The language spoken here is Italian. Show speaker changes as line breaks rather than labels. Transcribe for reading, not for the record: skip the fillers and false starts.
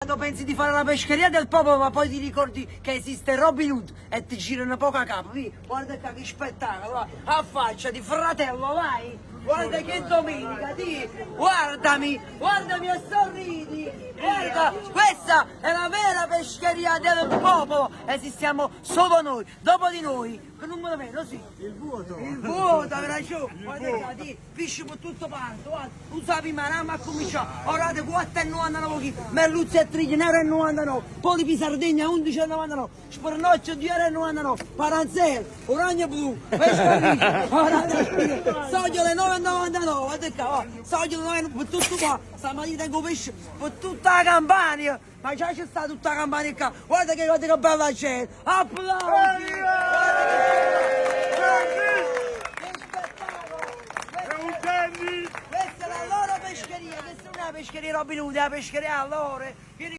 quando pensi di fare la pescheria del popolo, ma poi ti ricordi che esiste Robin Hood e ti girano poco a capo. Guarda qua che spettacolo, va. Affacciati, fratello, vai! Guarda che domenica, guardami e sorridi! Guarda, questa è la vera pescheria del popolo! Esistiamo solo noi, dopo di noi, che numero meno, sì. Il vuoto, hai ragione! Guarda, pisci per tutto parto, guarda, usavi manama a cominciare, ora di 4,99 kg, merluzzi e trigli, 9,99, polipi Sardegna 11,99, spornocchio 2,99, paranzel, oragno blu, pesce sogliole 9,99, guarda qua, sogliole 9, per tutto qua, stamattina tengo pesce per tutta la Campania, ma già c'è sta tutta la Campania qua, guarda che bella gente, applausi! Questa è la loro pescheria, questa non è la pescheria Robin Hood, è la pescheria loro.